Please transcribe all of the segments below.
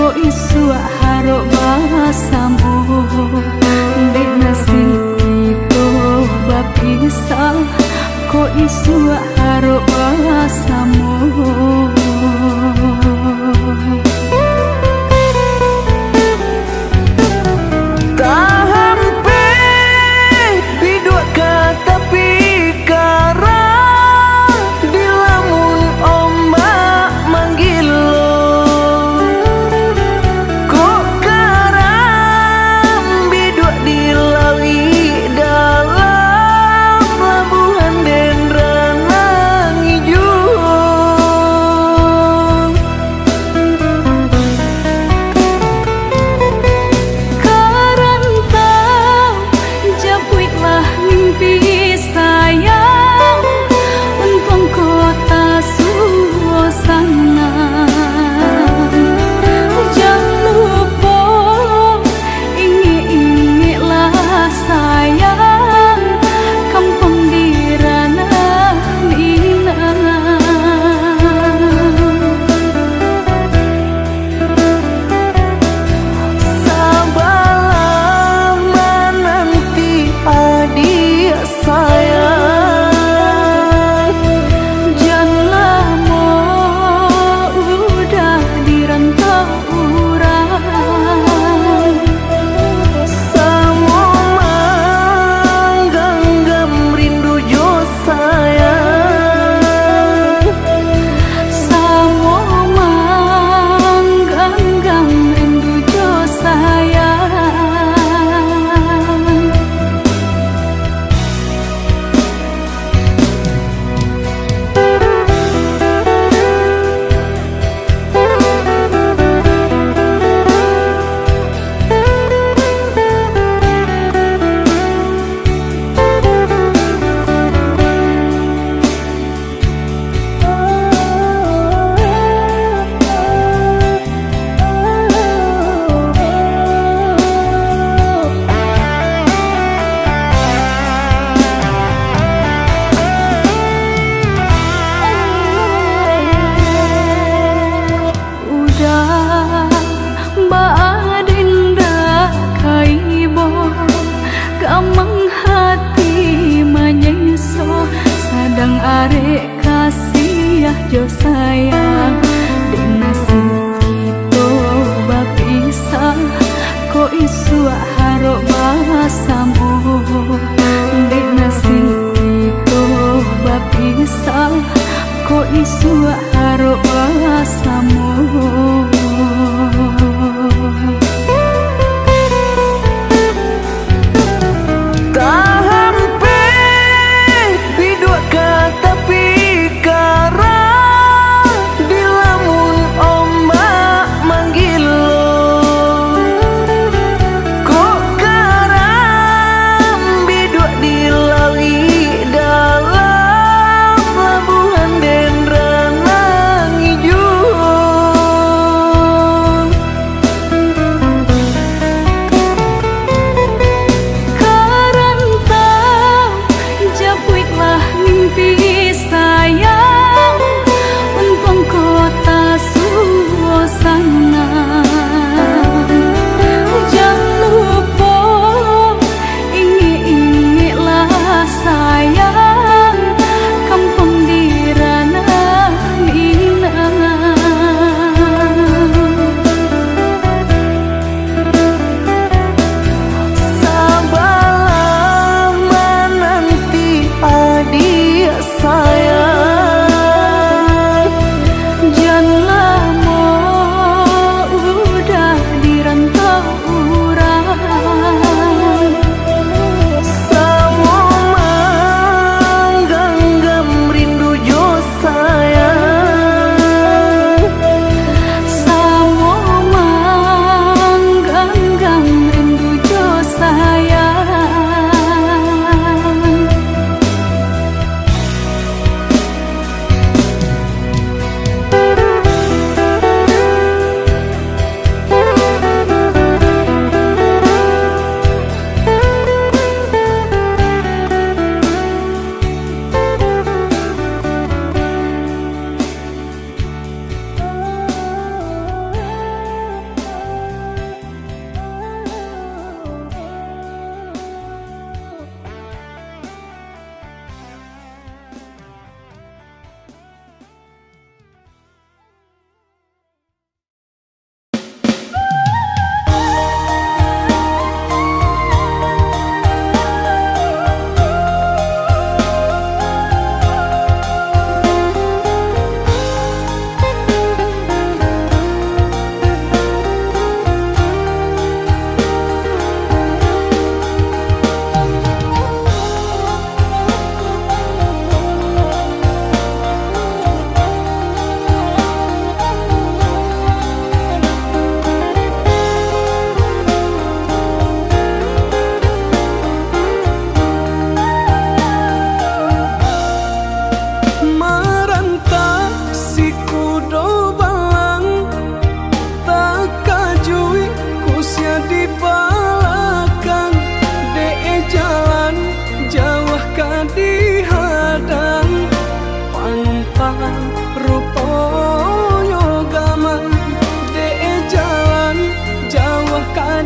ko isu haro basamu di nasib itu bapisa ko isu haro basamu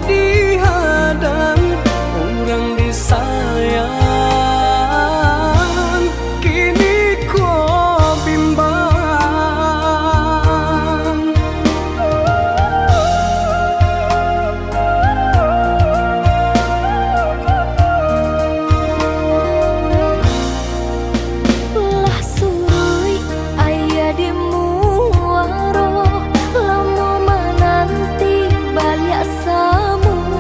dihadang orang disayang, kini kau bimbang. Lah surui ayah di muaro, lama menanti balik samu.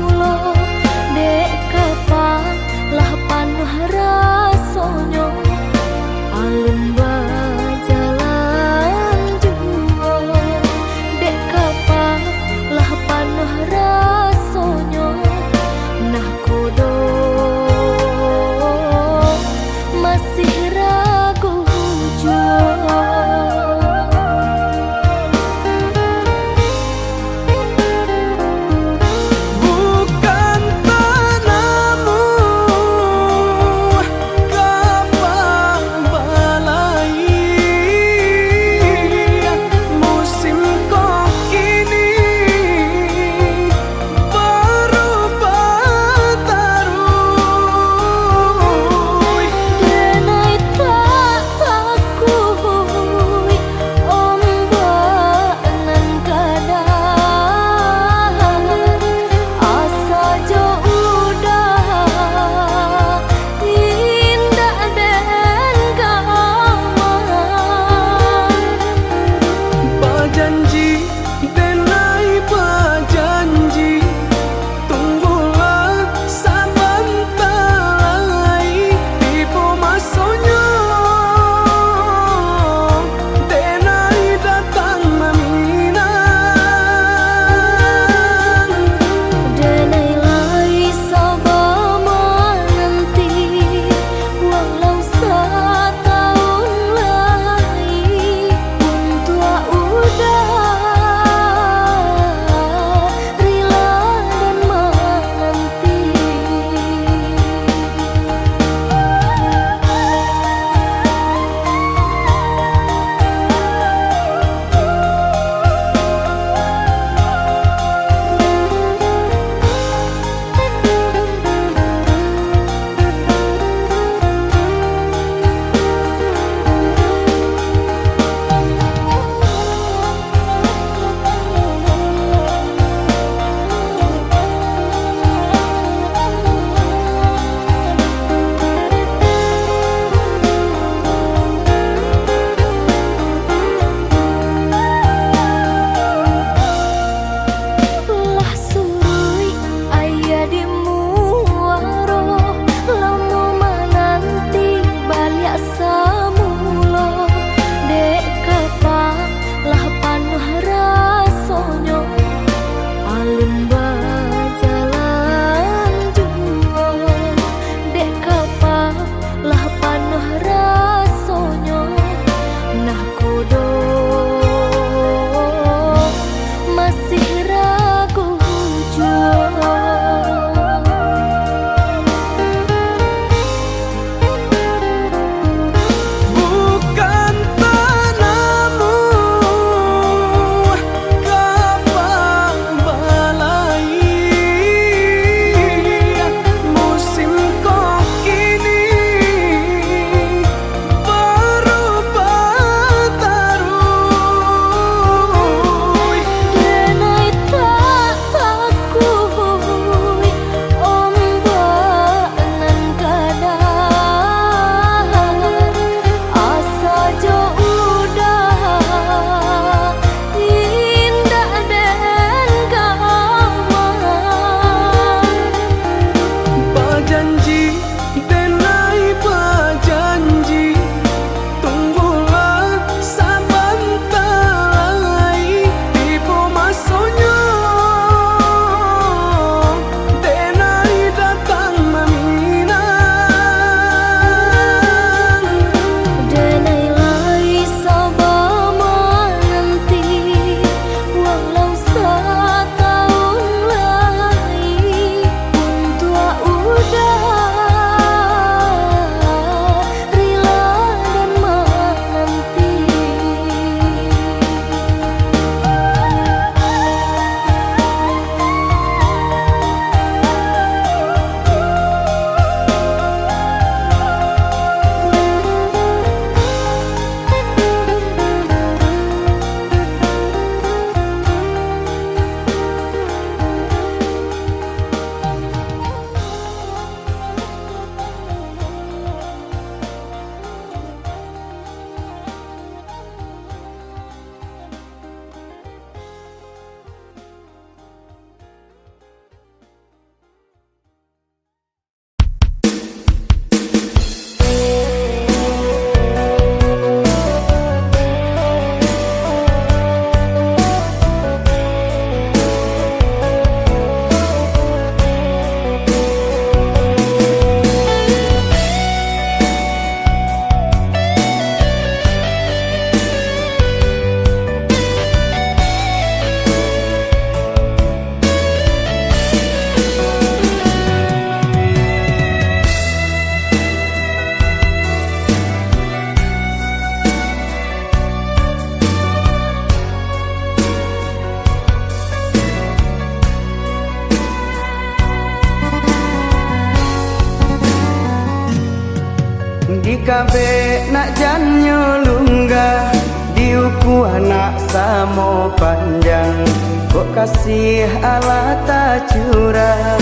Di kabe nak janyo lunggah diuku anak samo panjang kok kasih ala tak curang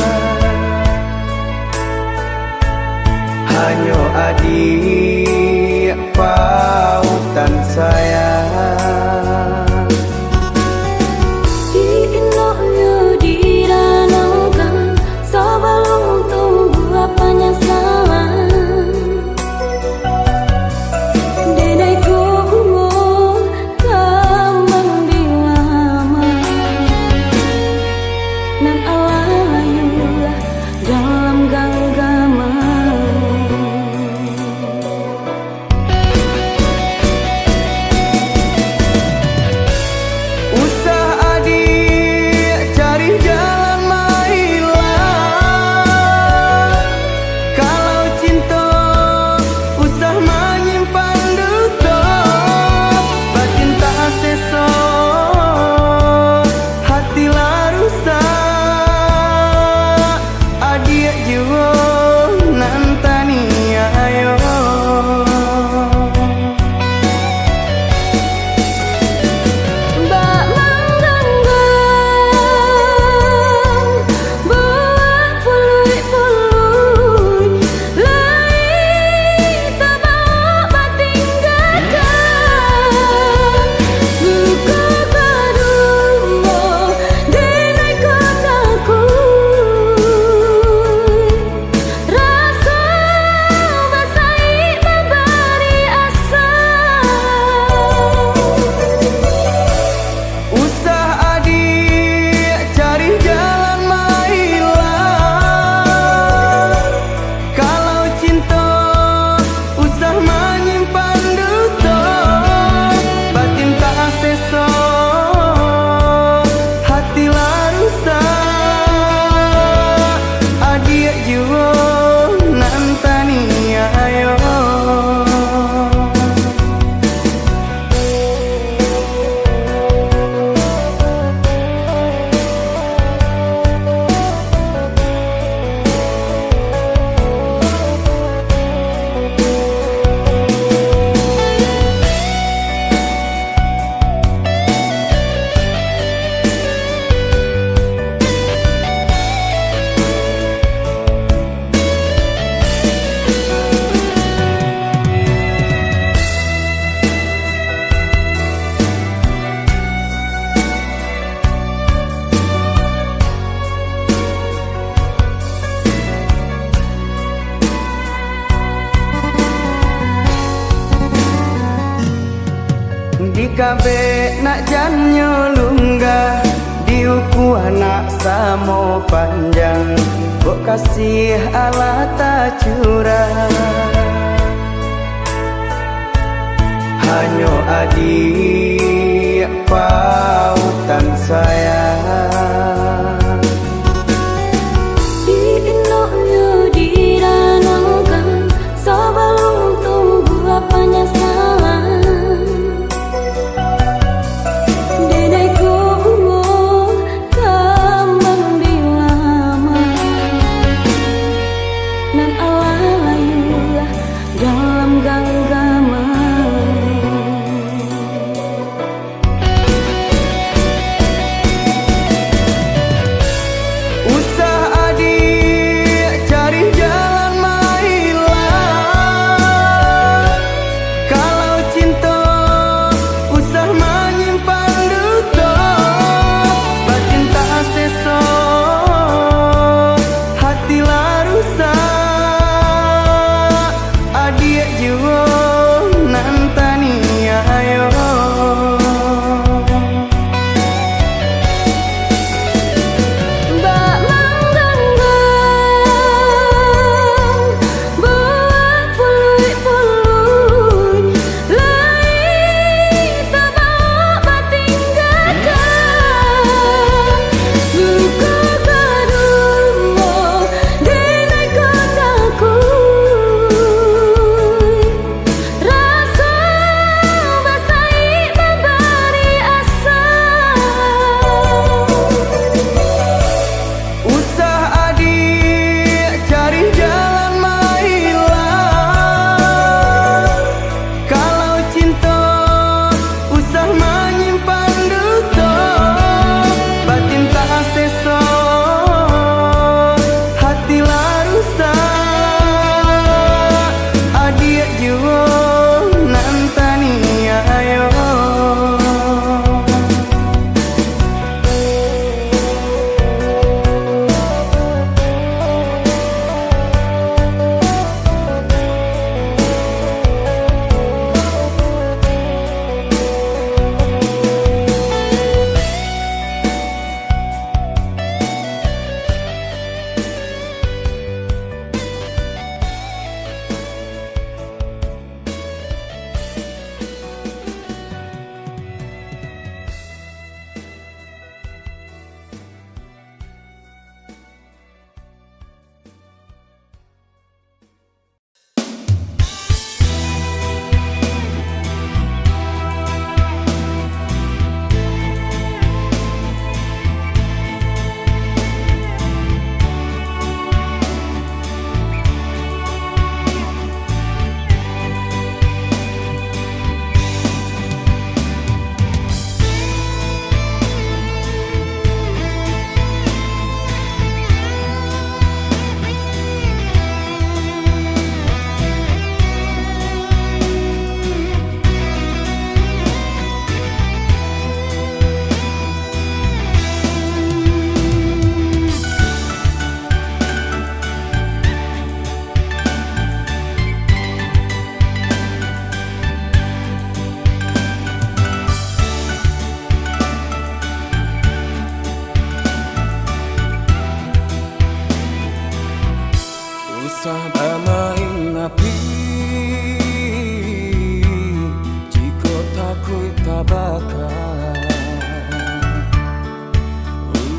hanyo adik pautan sayang Diinoknya diranangkan sebelum tunggu apa nyasalan Denaiku kambang dilama nan alayulah dalam genggaman usah adik cari jalan mailah kalau cinta usah menyimpan duka batin tak seso hati lah rusak adik jiwa nantani ayo Bak manggangan buah pului-pului Lai tabak batinggalkan Buka kadungmu denai kotaku Rasa basai memberi asa usah adik cari jalan mailah kalau cinta usah menyimpan duka batin tak seso hati lah rusak adik jiwa nantani ayo di kabe nak janyo lunggah diuku anak samo panjang kok kasih ala tak curang hanyo adik pautan sayang Diinoknya diranangkan sebelum tunggu apa nyasalan Denaiku kambang dilama nan alayulah dalam genggaman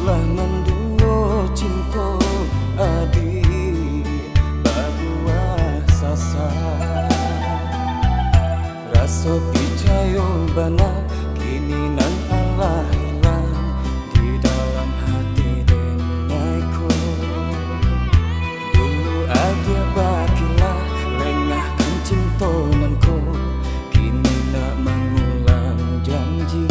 Sulah menduo cinta adi babuah sasar Rasa picayo bana kini nan Allah hilang di dalam hati denaiku. Dulu aja bagilah lengahkan cinta nanku, kini nak mengulang janji.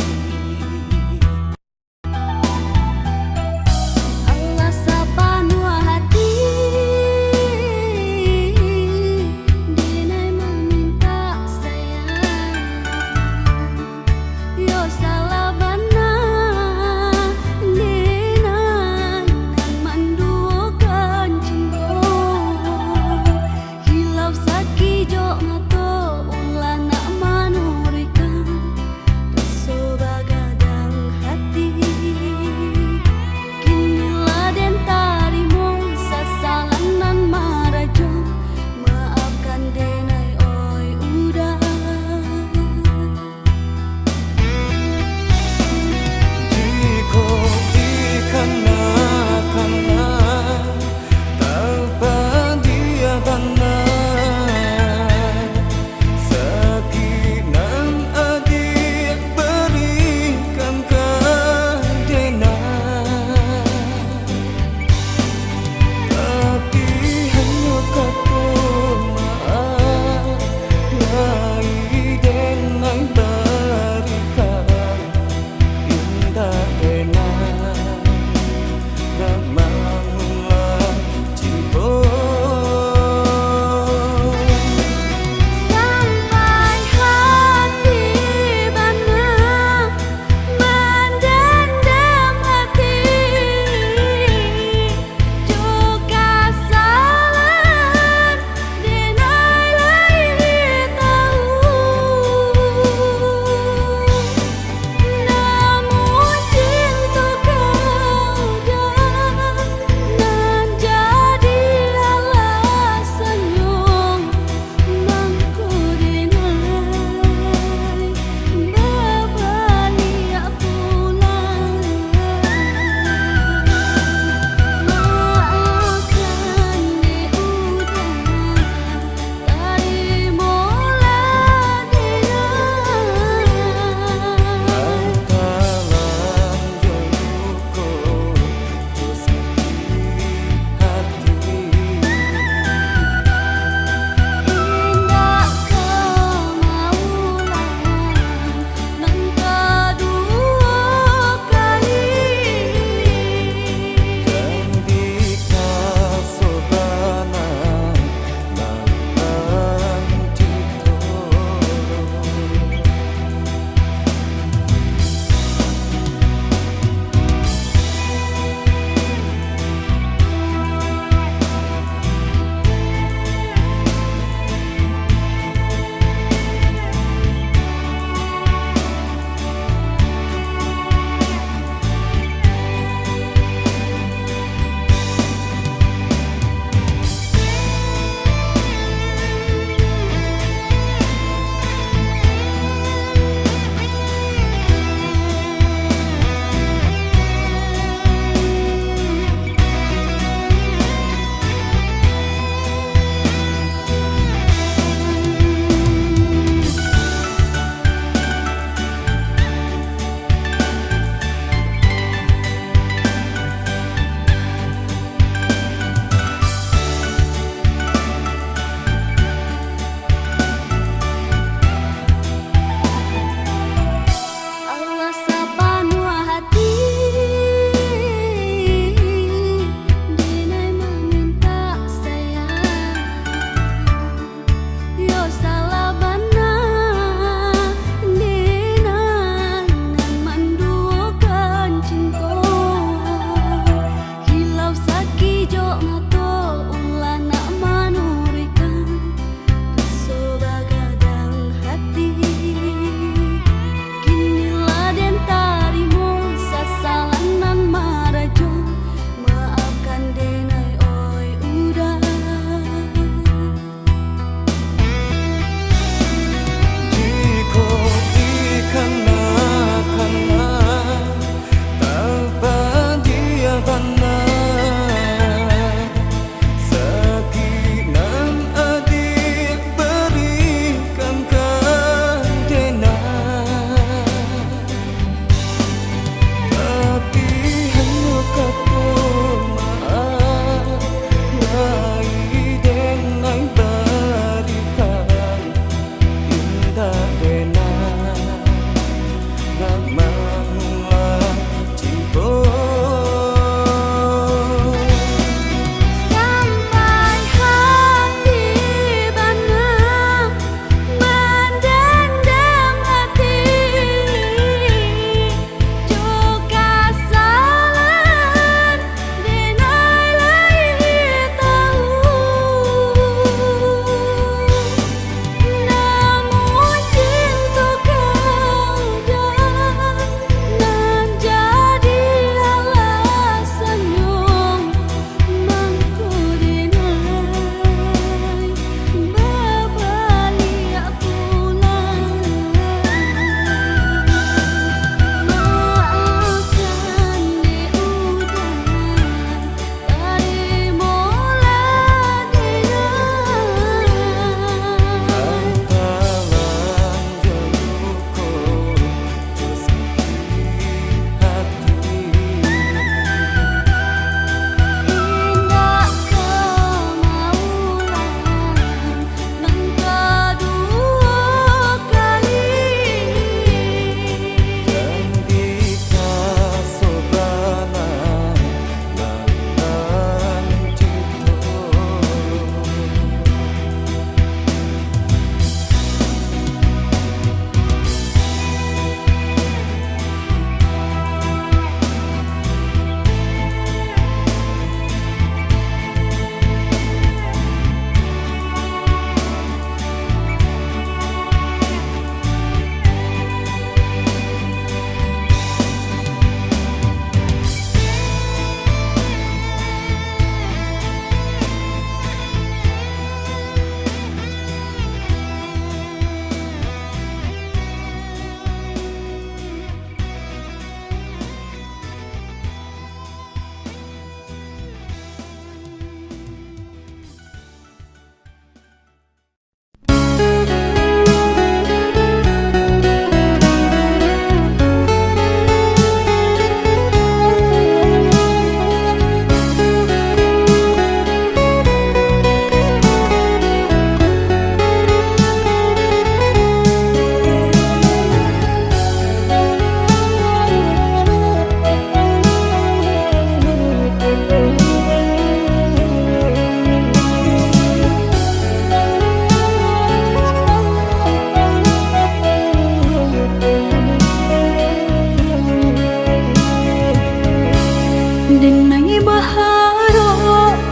Denai baharo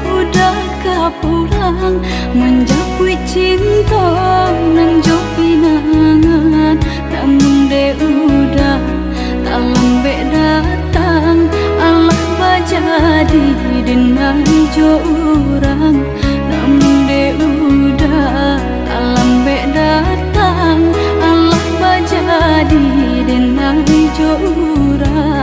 udah kapulang menjapui cinta nan jo pinangan, namun de udah tak lambe datang Allah bajadi denai jo urang, namun de udah tak lambe datang Allah bajadi denai jo urang.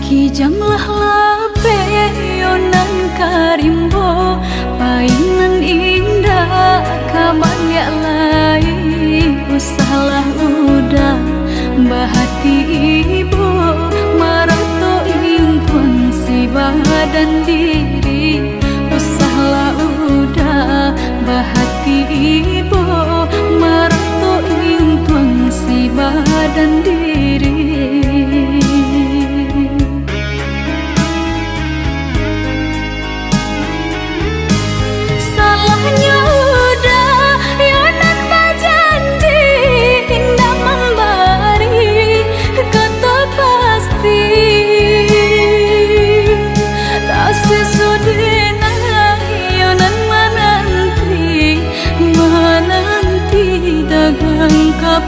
Kijanglah lape yonan karimbo, painan indah kabaya lai, usahlah udah bahati ibu marato impun si badan diri, usahlah udah bahati ibu marato impun si badan diri.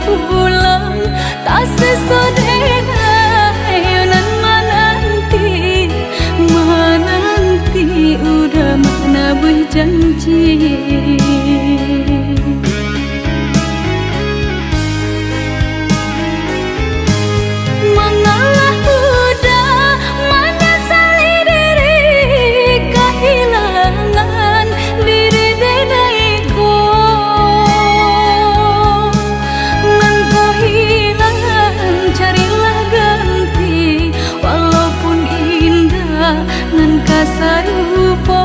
Pulang tak sesodena yonan menanti udah mana berjanji. Mengalah udah menyesali diri kehilangan diri denaiku. Sarupo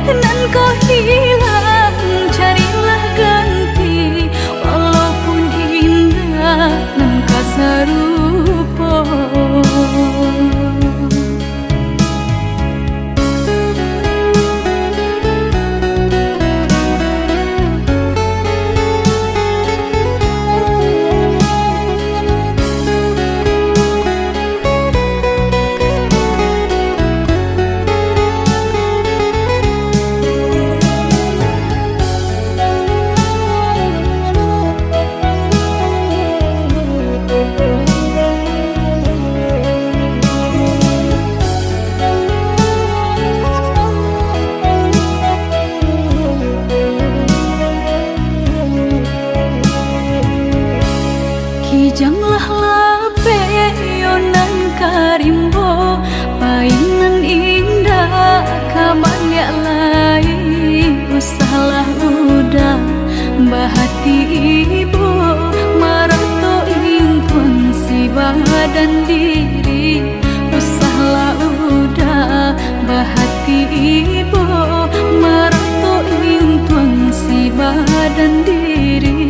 nan kau hilang, carilah ganti walaupun indah nan kasarupo. Kijanglah lape yonan karimbo, painan indah kabaya lai, usahlah udah bahati ibu marato impun si badan diri, usahlah udah bahati ibu marato impun si badan diri.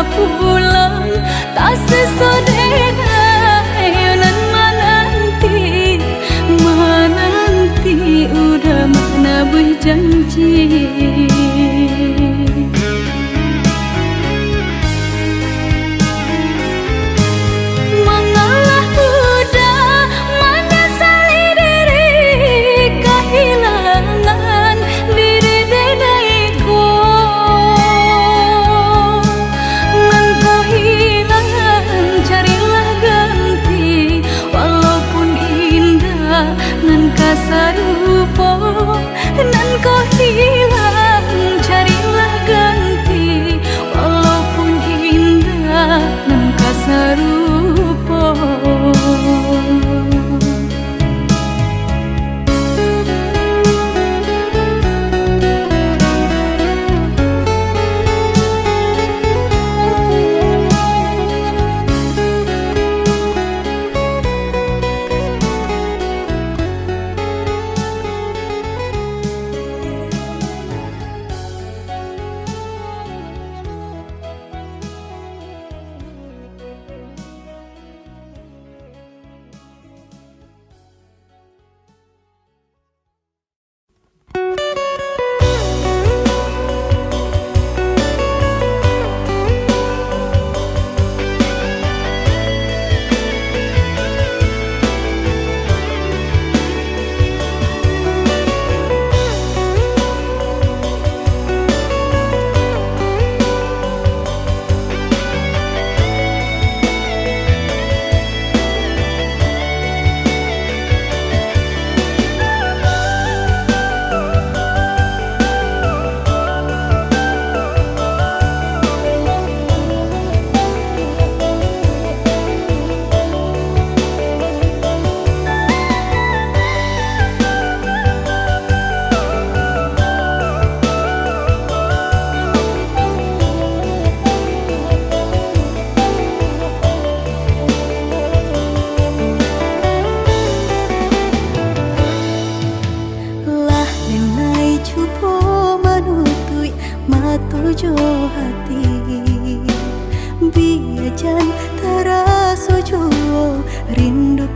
Pulang tak sesodena yonan menanti udah mana berjanji. Mengalah udah menyesali diri kehilangan diri denaiku. Sarupo nan kau hilang,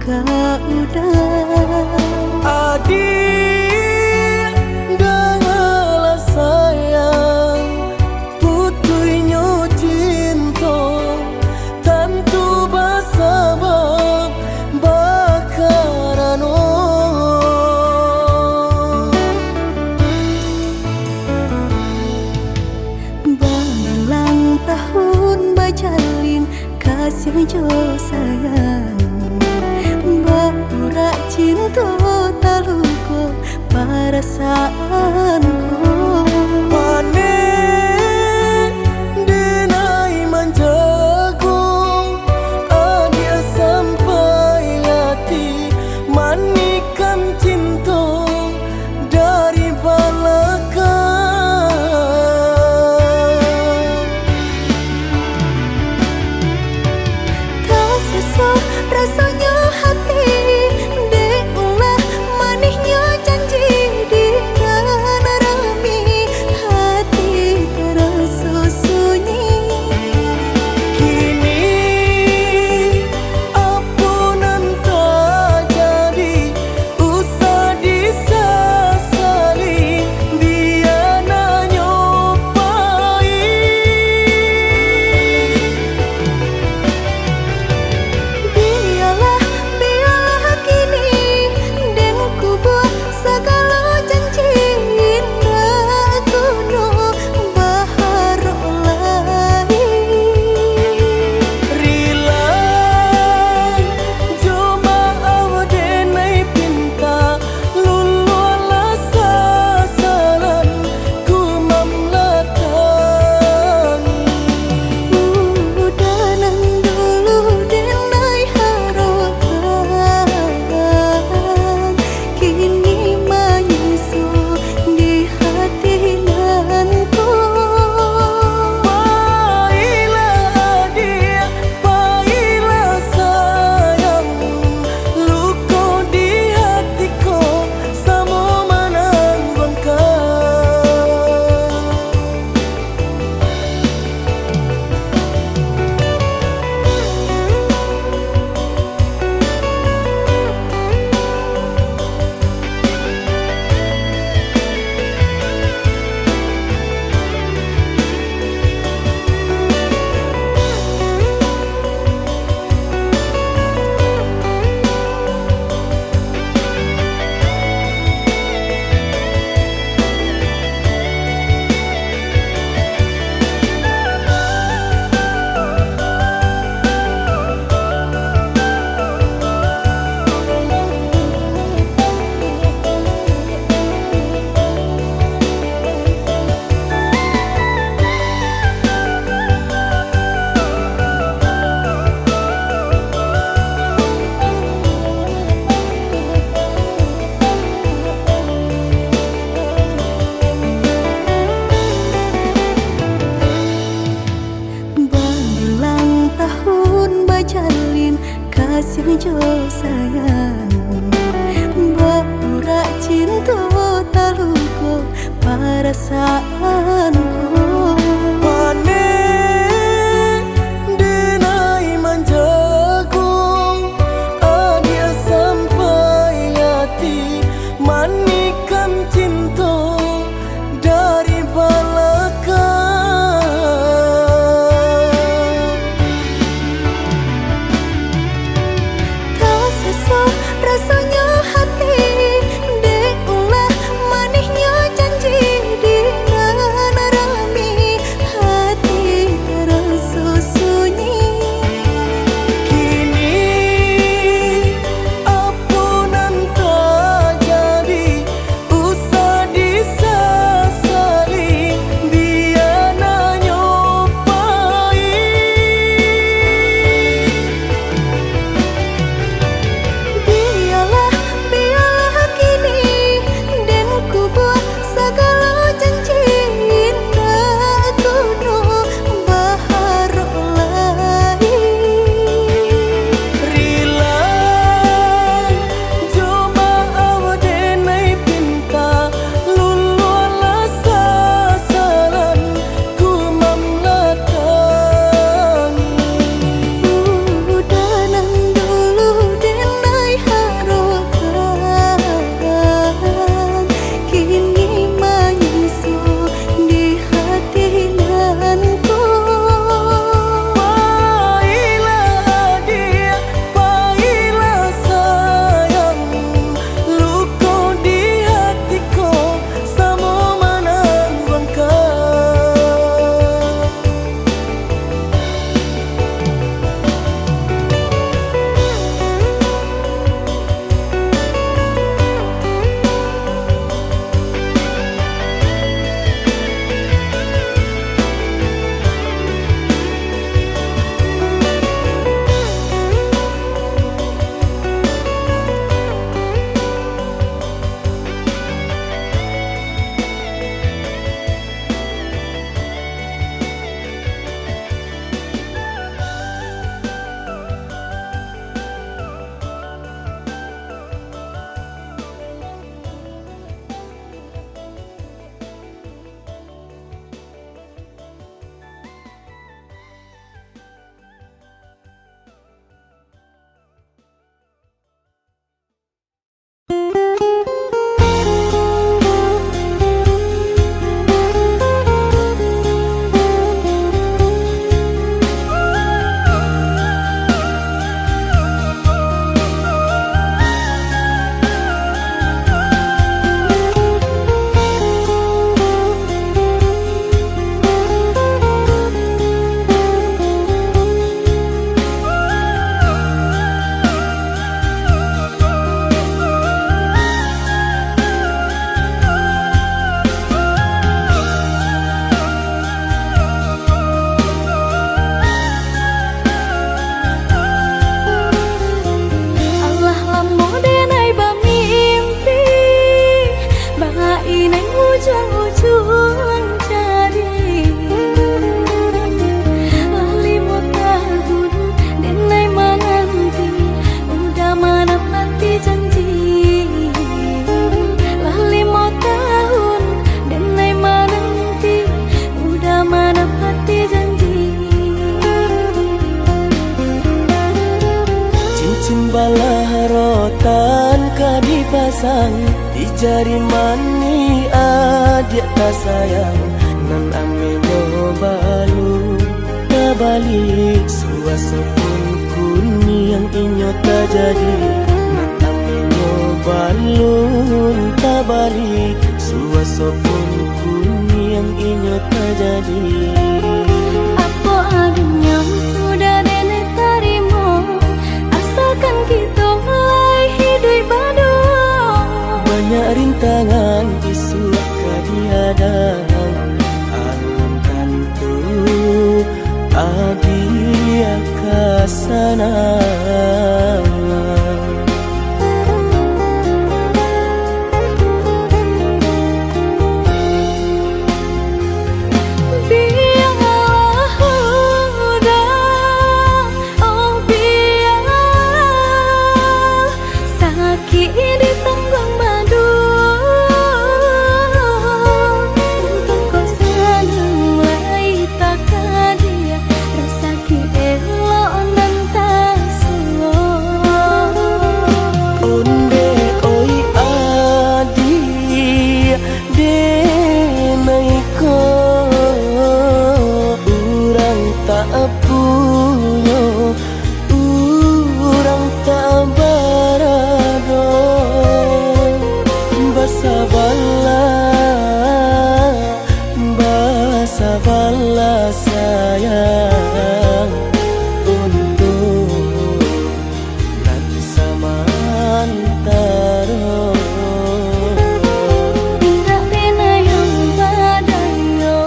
kau udah. Adik dengarlah sayang, putuinyo cinta tentu bersabab bakarano. Berulang tahun bajalin kasih jo sayang, berurak cinta taluko perasaanku. Panen denai manjago, adia sampai hati manikan cinta dari belakang. Tak sesuai rasanya hati, deulah manisnya janji dengan rami, hati terasa sunyi. Kini ampunan tak jadi, usah disesali, biar nyopai. Biarlah kini dan ku buat segala janji indah kuno bahar lain. Rila cuma denai pinta, lululah sasaran ku memlatang. Udanan dulu denai harapan, kini menyusul di hati nanku. Baiklah dia, baiklah sayang, luka di hatiku sama menanggung Berulang tahun bajalin kasih jo sayang, berurak cinta taluko perasaanku. panen denai manjago, adia sampai hati manikan cinta dari belakang. Tak sesuai rasanya hati, deulah manisnya janji dengan rami, sang di jari mani adik tak sayang nan ame balu tak balik suasa pun kuni yang inyo tak jadi nan ame balu tak balik suasa pun kuni yang inyo tak jadi. Apa adanya udah nenek tarimo asalkan kita mulai hidup baru. Banyak rintangan isu kadihadang alam tentu adia kasana. Sabarlah sayang untuk nanti samantara. Tidak pernah yang badayo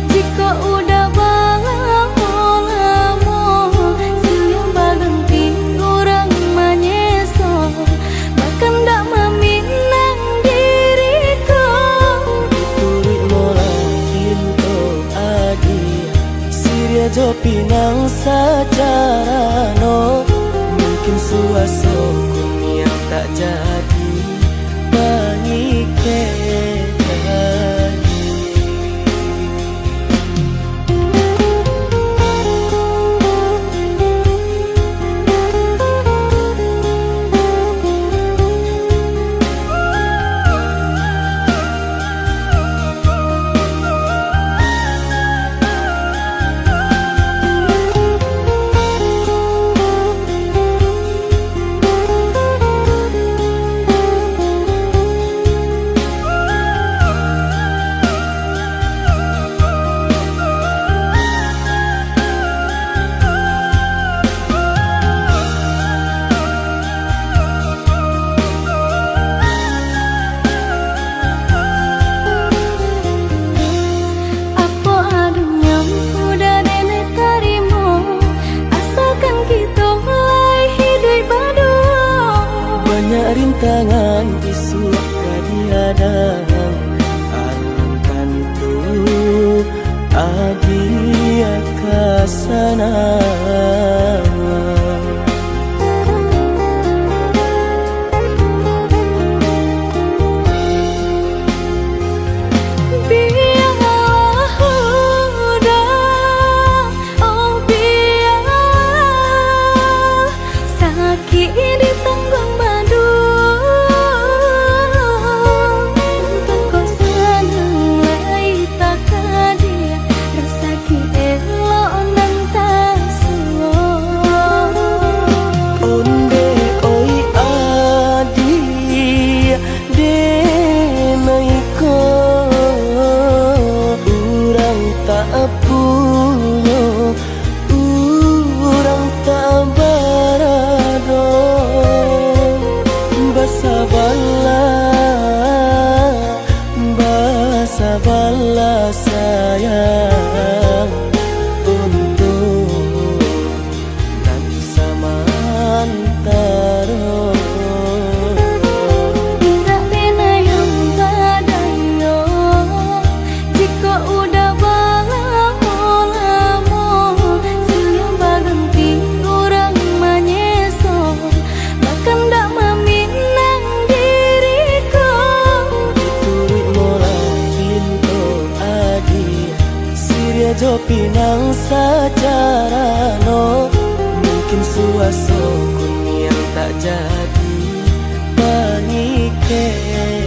jika udah lamo siang berhenti orang menyeso bahkan tak meminang diriku. Turit mola Siria jo pinang secara no mungkin suaso kuni yang tak jadi mengikat. Rintangan isu kadihadang alam tentu adia kasana. Sabarlah sayang untuk nanti samantara. Tidak pernah yang badayo jika udah lamo siang berhenti orang menyeso bahkan tak meminang diriku. Turit mola Siria jo pinang secara no mungkin suaso kuni yang tak jadi ke jadi.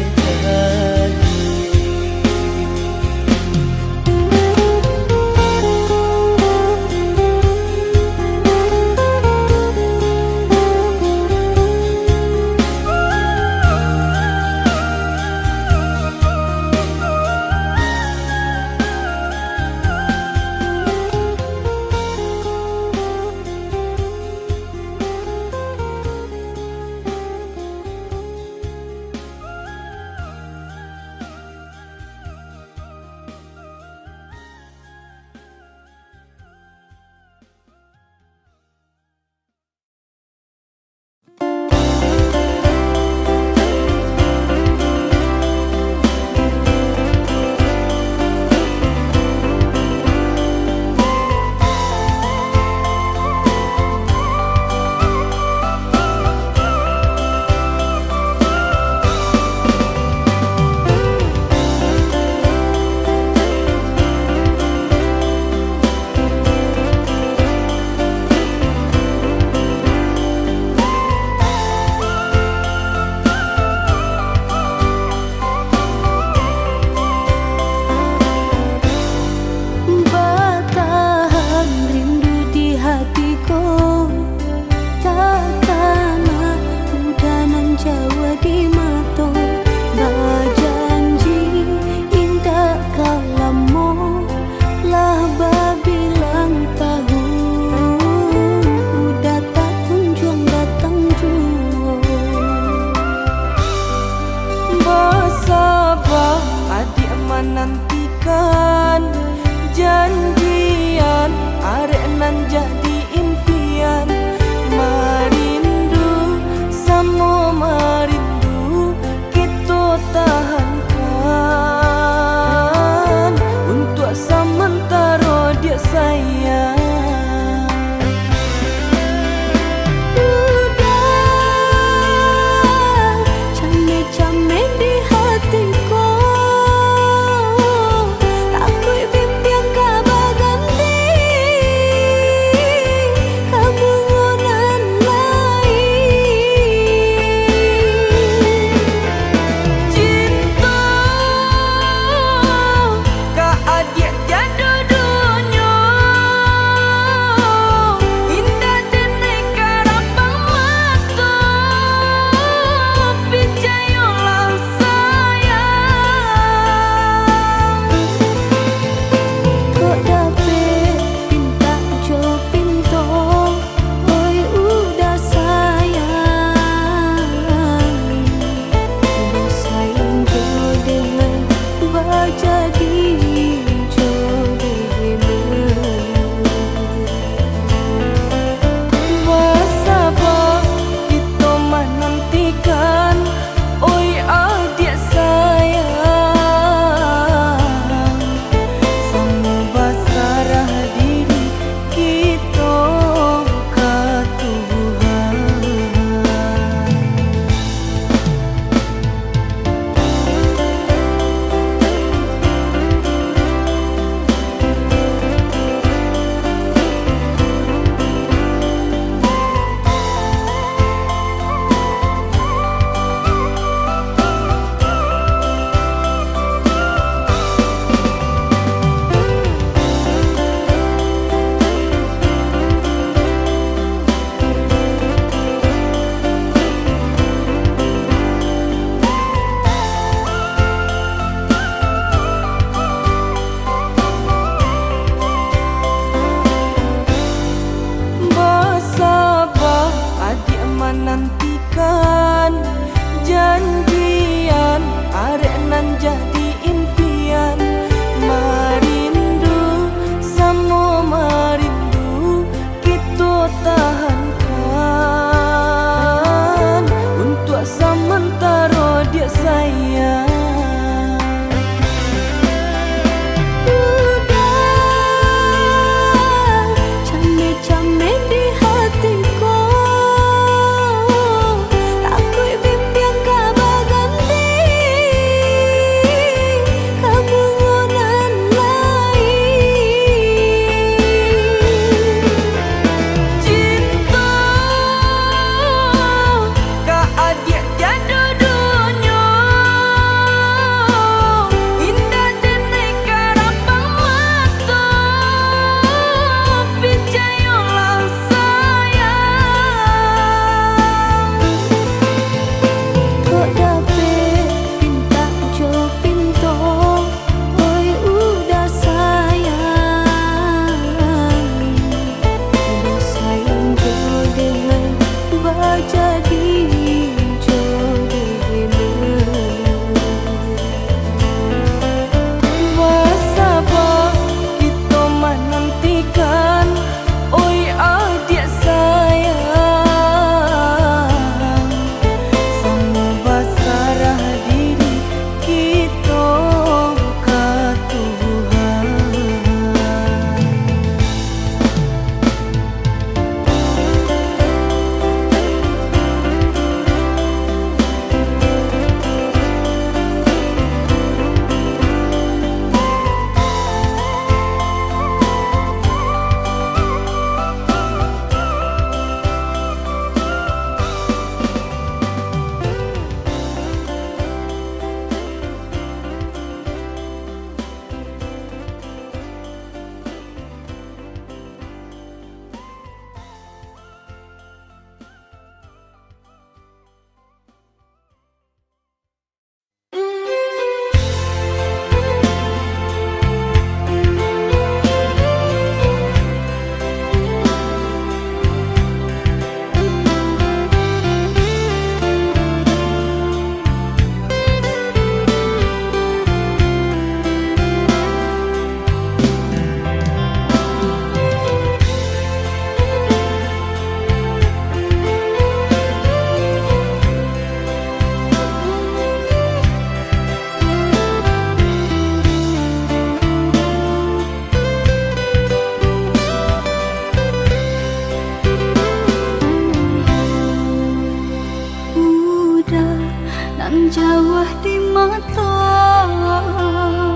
jawah di mata,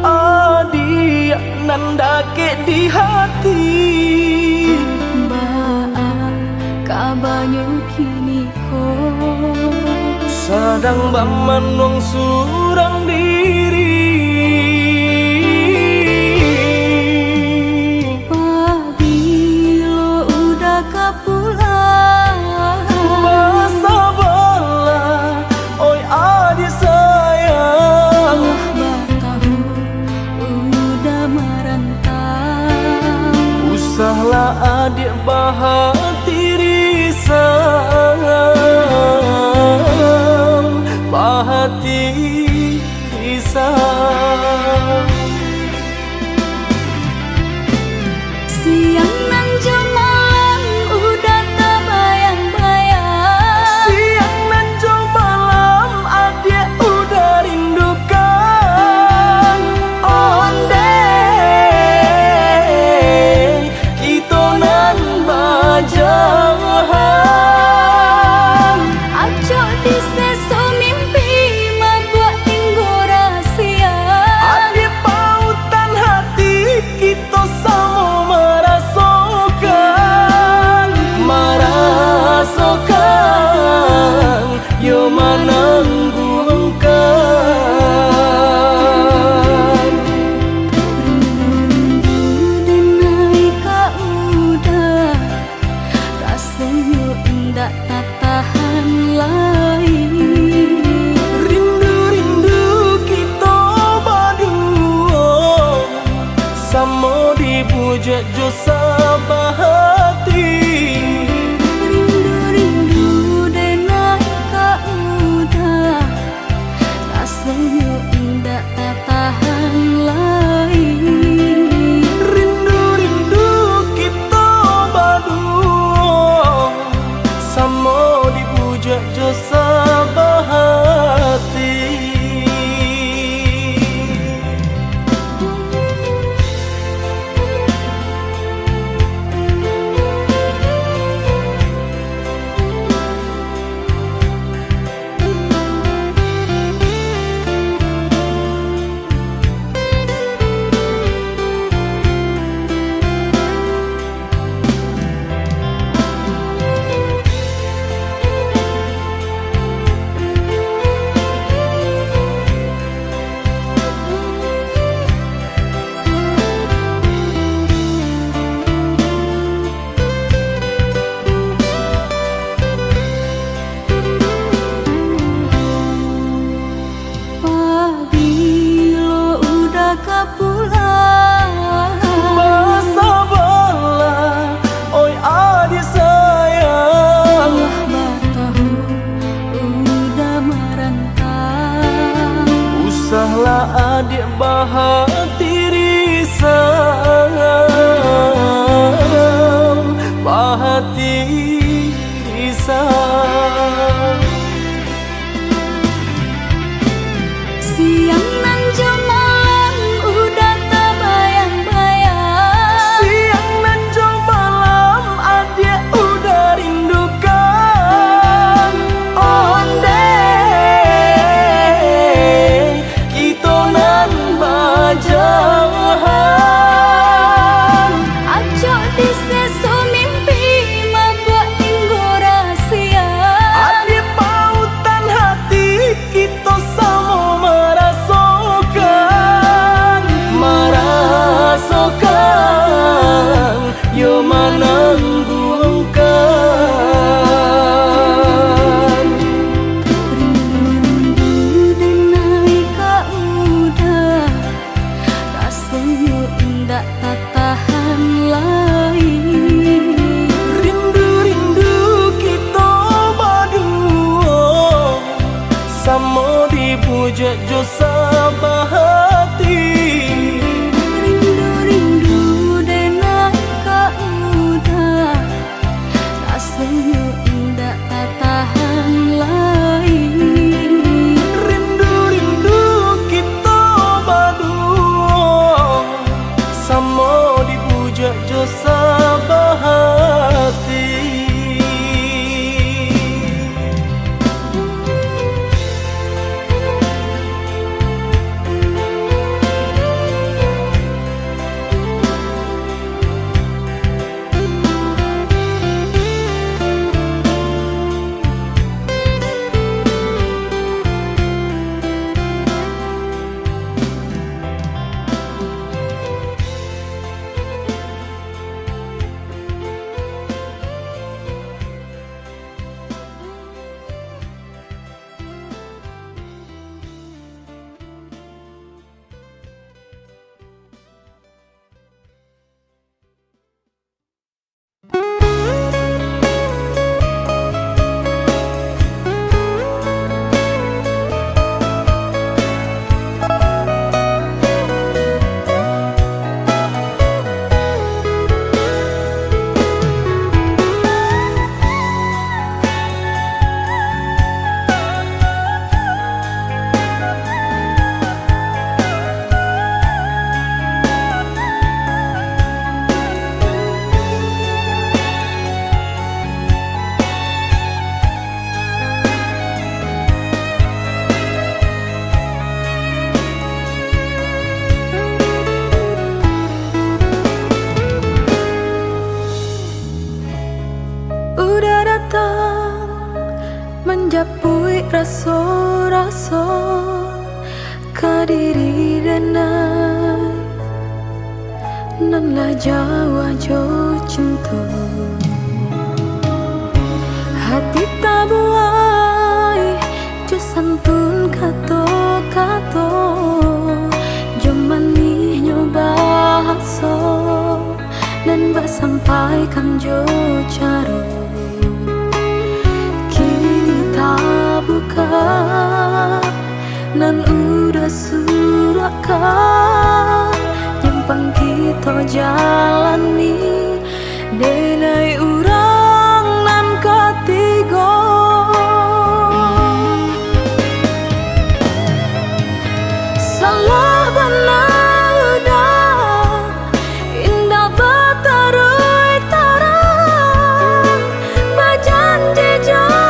Adi nandake di hati. Baa kabanyu kini ko Sadang bamanong surang diri. Pabilo udah kapulang, Basa bala, oi adi sayang. Batahu udah merantau. Usahlah adik bahati risang, bahati risang. Siang nan malam udah terbayang-bayang. Siang nan malam adik udah rindukan. Onde kita nan bajahan. Acok di seso mimpi membuat tinggu rahasia. Adik pautan hati kita sama merasakan, yo menangguhkan. Rindu denai ka udah, rasanya indah tak tahan lagi. Rindu-rindu kita berdua, sama dibujuk jo sabahati. Rindu denai ka udah, rasanya indah tak tahan lagi. Rindu-rindu kita berdua, sama dibujuk jo sabahati. Pabilo udah kapulang, Basa bala, oi adi sayang. Batahu udah merantau. Usahlah adik bahati risang, bahati risang. Siang nan malam udah terbayang-bayang. Siang nan malam adik udah rindukan. Onde kita nan bajahan. Acok di seso mimpi membuat tinggu rahasia. Japui raso-raso kadiri denai nan la jawa jo cinta hati tabuai jo santun kato-kato jo manih nyoba haso dan ba sampai kan jo caro buka nan udah surakan nyampang kita jalani denai urang nan ketiga salah benar udah indah batarui tarang bajanji jauh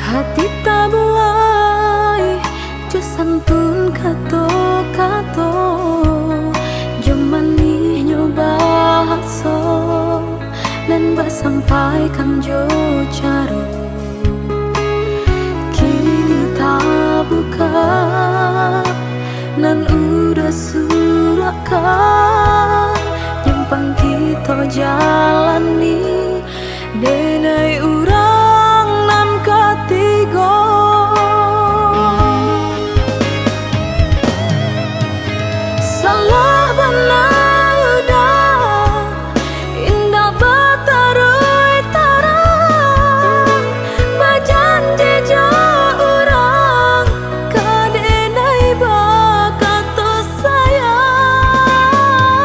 hati tabuai jo santun kato-kato jo manih nyoba haso dan ba sampai kan jo caro kini tak buka nan udah surakan nyampang kita jalani denai urang nan ketiga salah benar udah indah batarui tarang bajanji jauh urang kadenai bakato sayang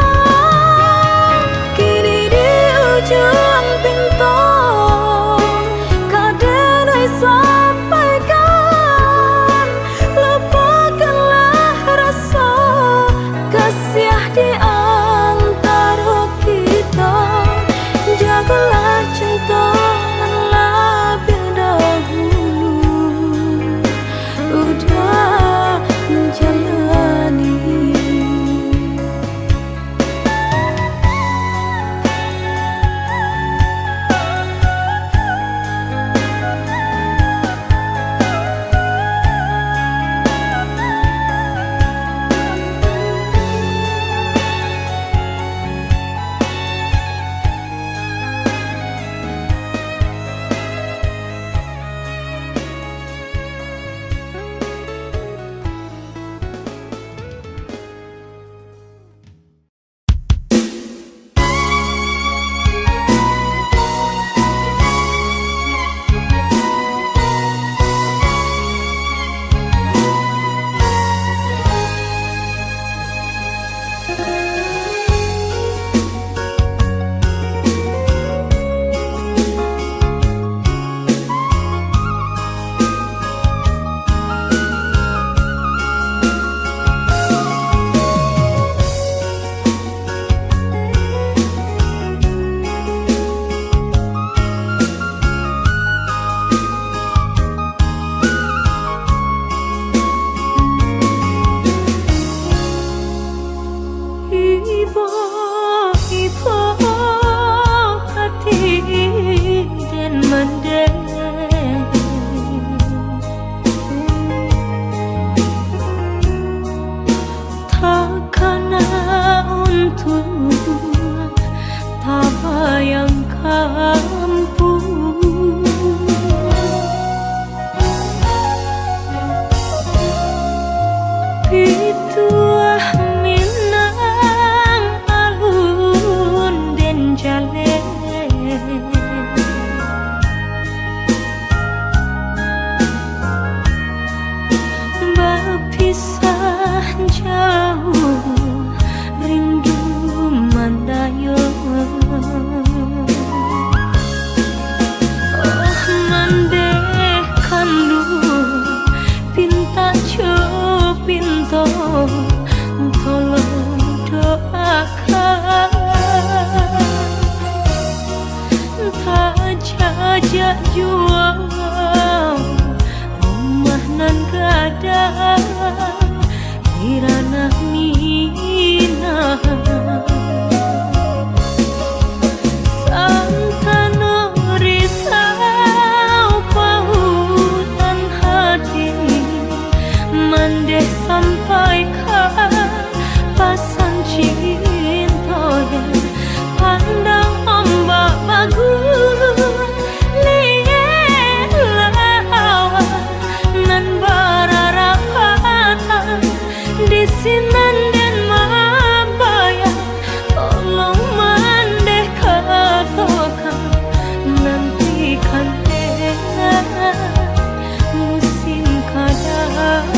rumah nan gadang di ranah Minang. Santana risau pautan hati, mandeh sampaikan pasan cintanya. Pandang ombak bagus liat lawan nan bararapatan di sinan dan mabaya. Tolong mandeh katokan nantikan musim kadatang.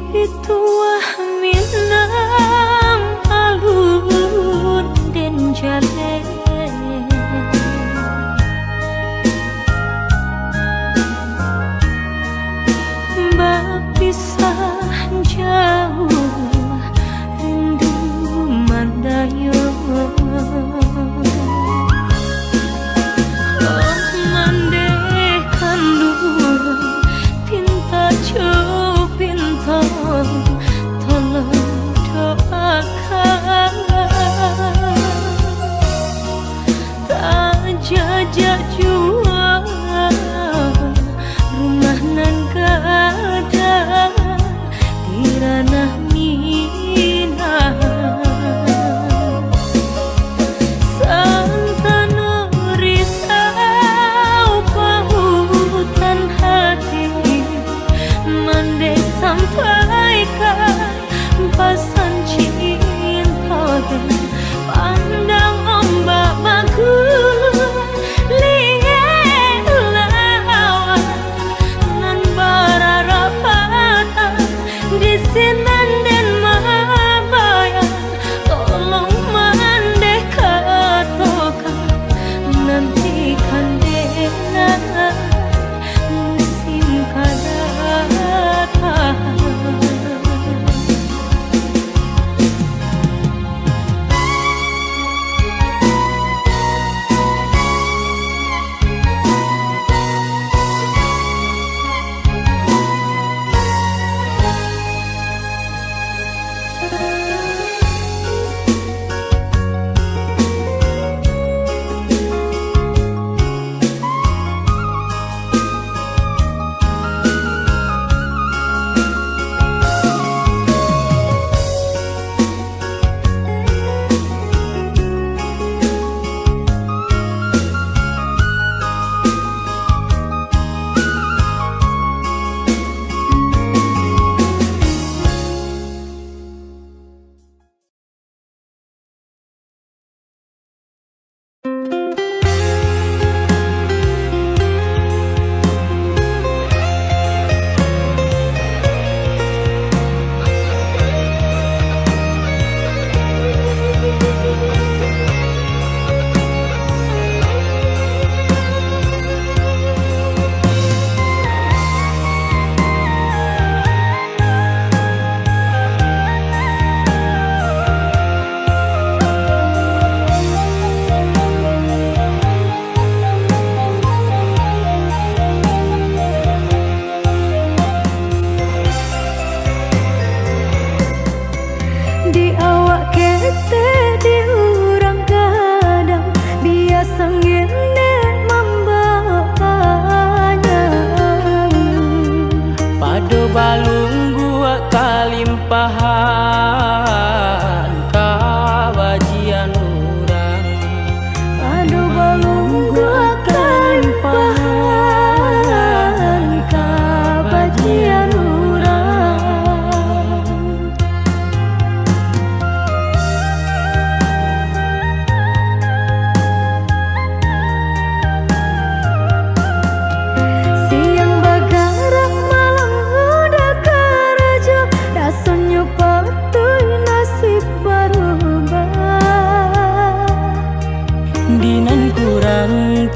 Pituah Minang alun den jale, bapisah jauh rindu mandayo. Mandehkan dulu pinta jauh pinta, tolong doakan tak jajak jua rumah nan gadang di ranah Minang. Santana risau pautan hati, mandeh sampaikan pasan cinta. Pandang ombak bagus liat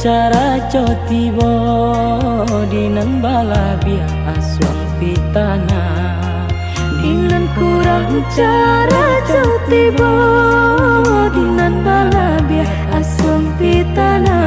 cara cotibo dinan balabia aswang pitana Dinan kurang cara cotibo dinan balabia aswang pitana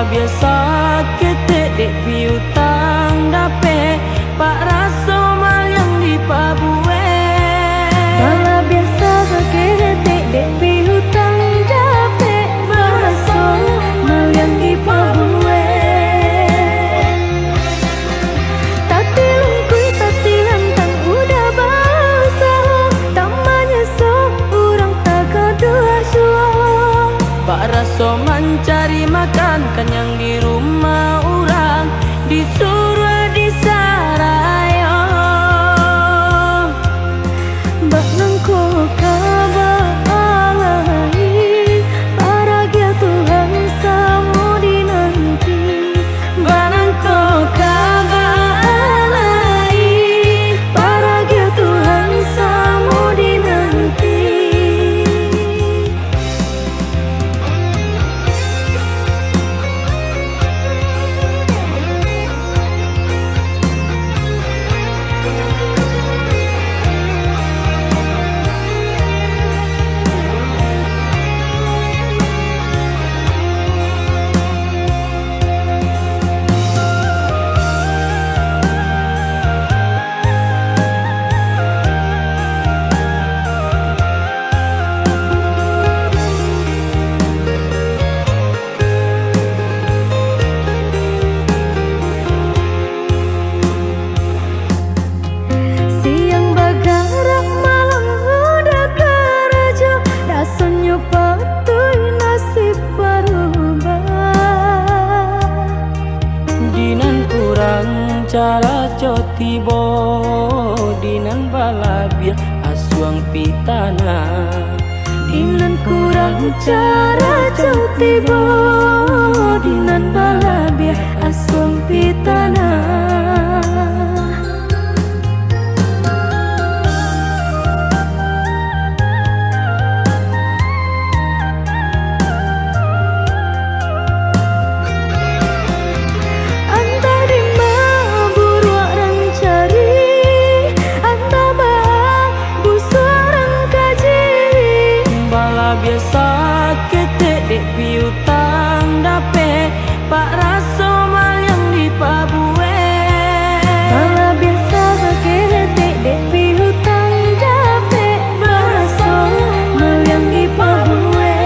biasa ketek dek piutang dape pak raso mal yang di pabue Bala biasa ketek dek piutang dape pak raso mal yang di pabue Tati lungkui tati lantang udah basah tamanya so urang tak kedua suah pak raso mencari makan kenyang di rumah orang disuruh disarayo Bak nangko kabalai Paragia Tuhan samu dinanti Bak nangko kabalai Paragia Tuhan samu dinanti cara cotibo dinan balabia aswang pitana Dinan kurang cara cotibo dinan balabia aswang pitana biasa ketek dek piutang dape pak raso mal yang di pabue Bala biasa ketek dek piutang dape pak raso mal yang di pabue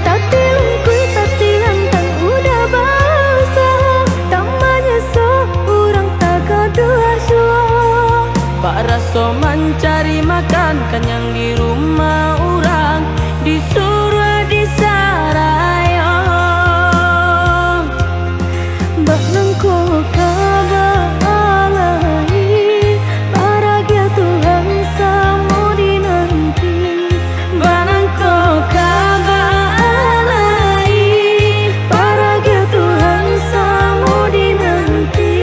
Tati lungkui tati lantang udah basah tamanya so urang tak kedua suah pak raso mencari makan kenyang di rumah orang disuruh disarayo Bak nangko kabalai Paragia Tuhan samu dinanti Bak nangko kabalai Paragia Tuhan samu dinanti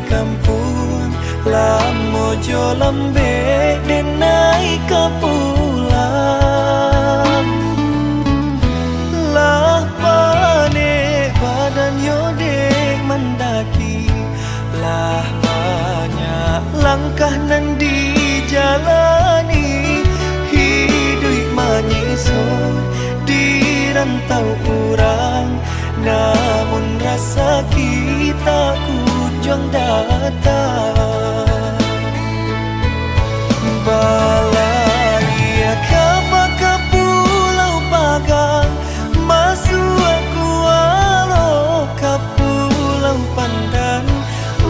kampung lamo jo lambe denai kapulang lah pane badan yo dek mendaki lah banyak langkah nan dijalani hidup menyisul di rantau urang namun rasa kita kunjung datang balai kapal ke pulau Pagang masuk aku walau ke pulau Pandan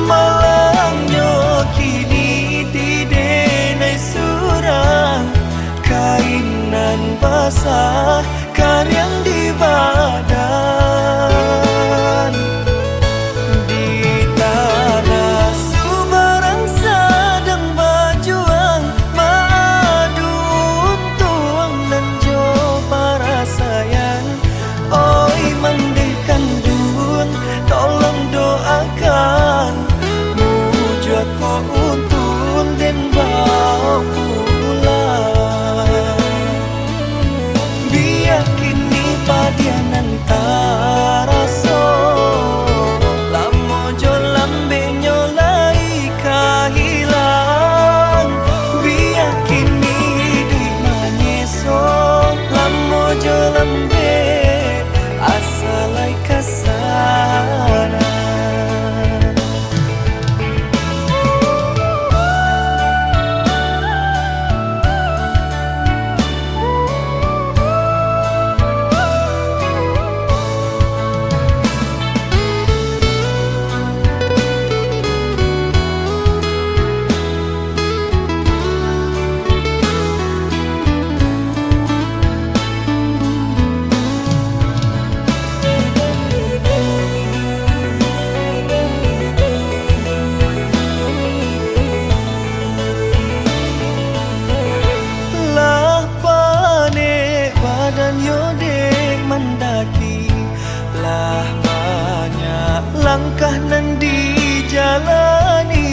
malangnya kini di denai surang kainan basah karyang di badan di tanah Subarang sedang berjuang madu untung dan jo para sayang oi mandikan dun tolong doakan mujua ko untun dan bawa pulang biar kini padianan taraso lamo jo lambe nyolai kahilang biar kini di manyeso lamo jo lambe asalai kasana badan yo dek mendaki lah banyak langkah nan dijalani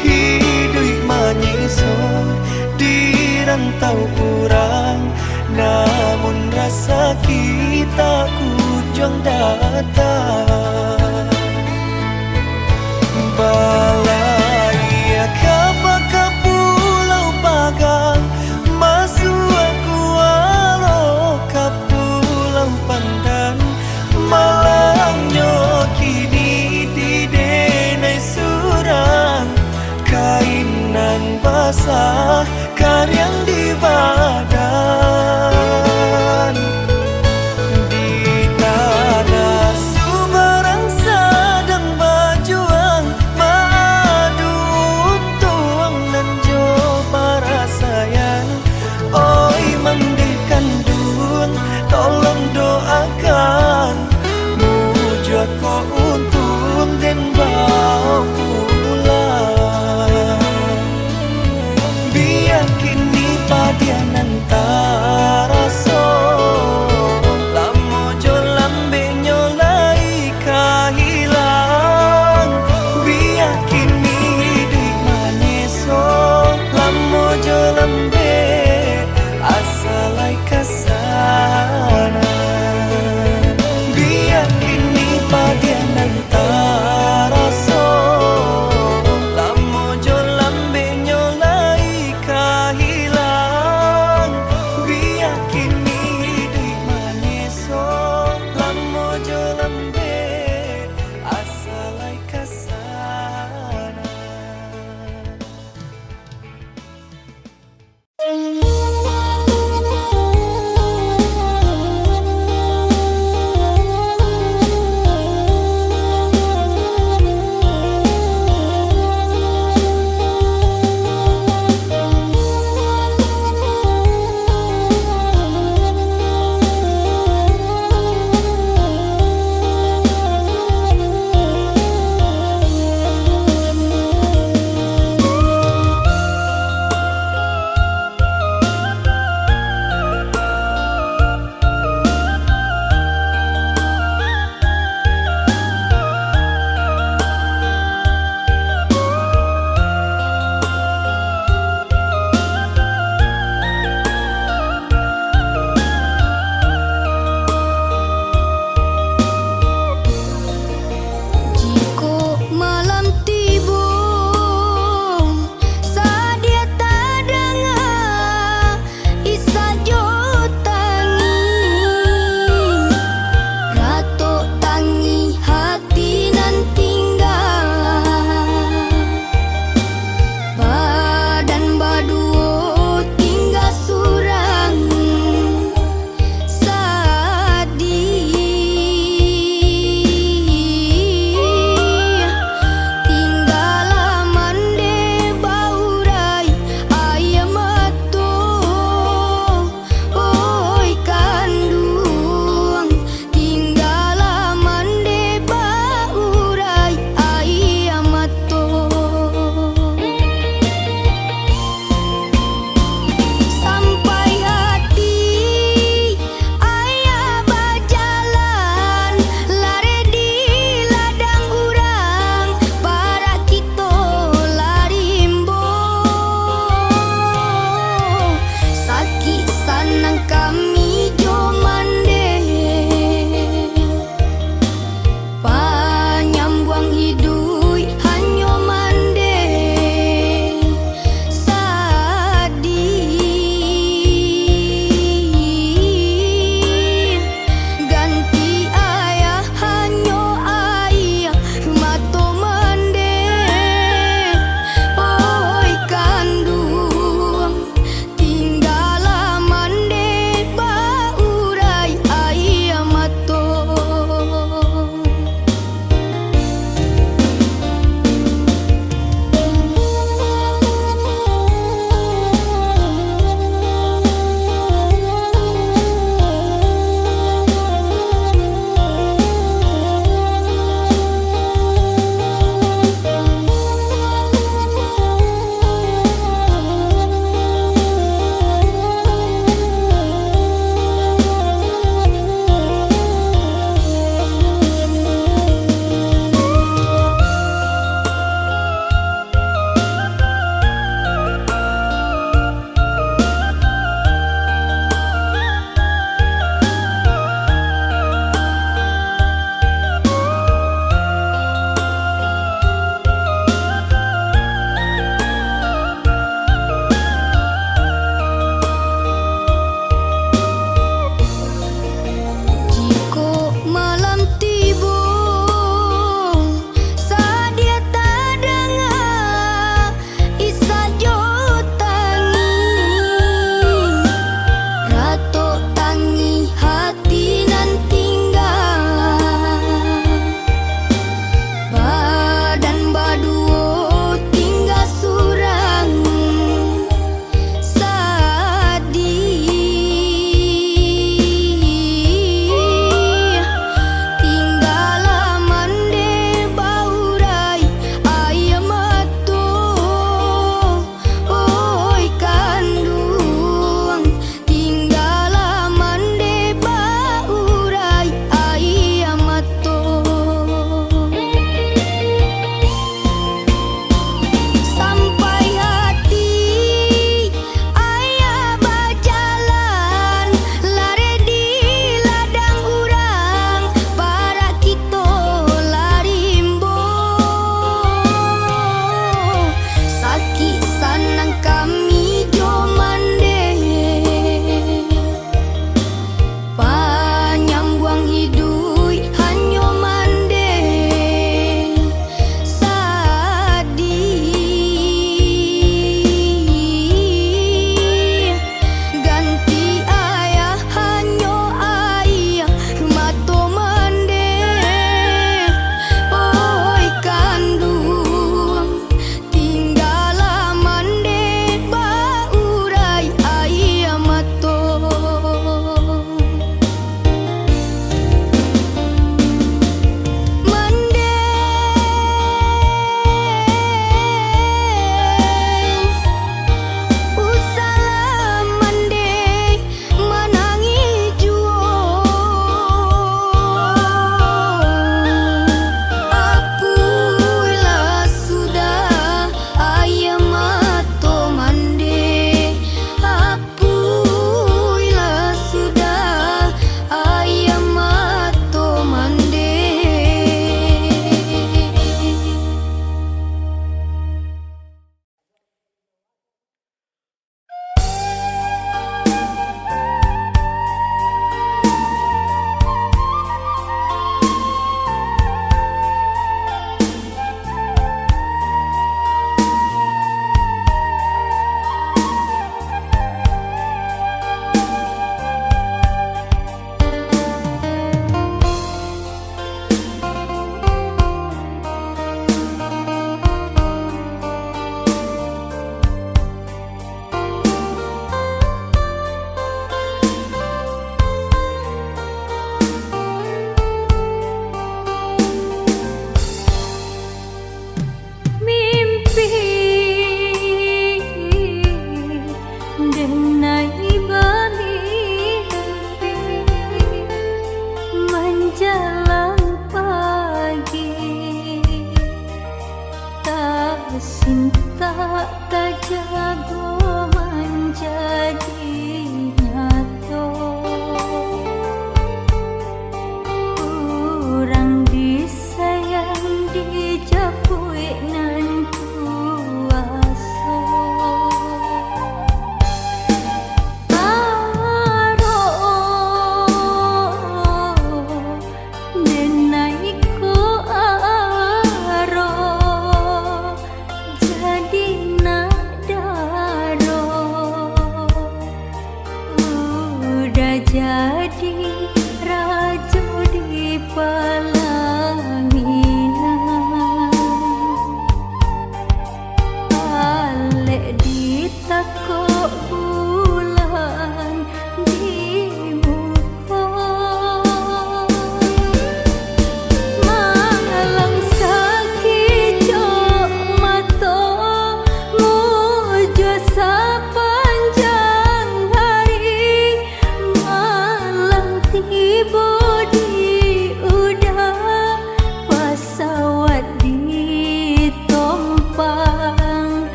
hidup menyisul di rantau urang namun rasa kita kunjung datang balai kapal ke pulau Pagang masuk aku walau ke pulau Pandan malangnya kini di denai surang kainan basah karyang di badan di tanah Subarang sedang berjuang madu untung dan jo para sayang oi mandikan dun tolong doakan mujua ko untun dan bawa pulang biar kini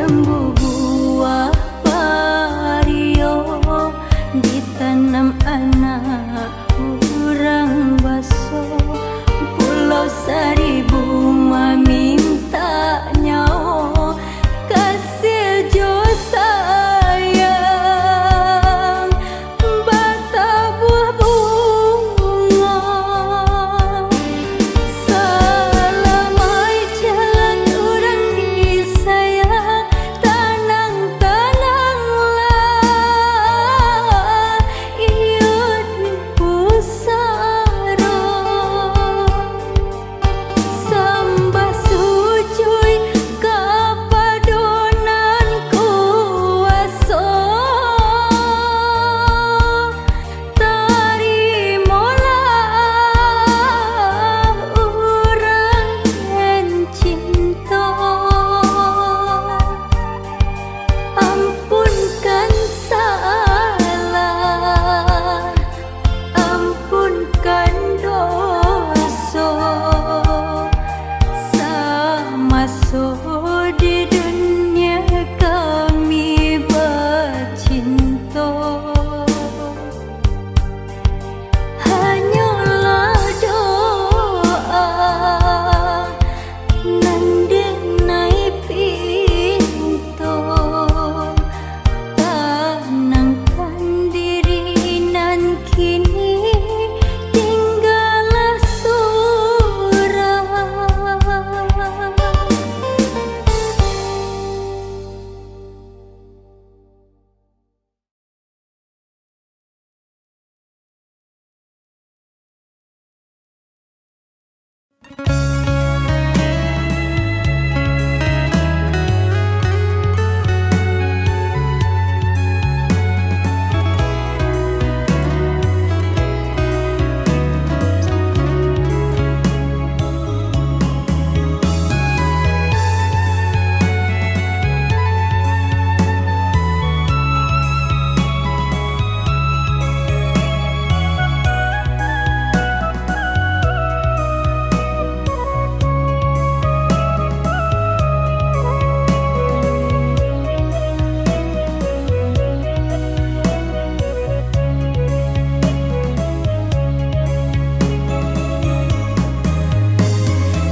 lembu buah vario ditanam anak kurang baso. Pulau Seribu meminta nyawa kasih jo sayang bata buah bunga. Selamai jalan orang disayang tenang-tenanglah iya di pusara. Sembah sujud kepaduan kuasa terimalah orang yang cinta. Ampunkan salah, ampunkan dosa sama di dunia kami bercinta. Hanyalah doa nanding naik pintu tenangkan diri nan kini tinggallah surah.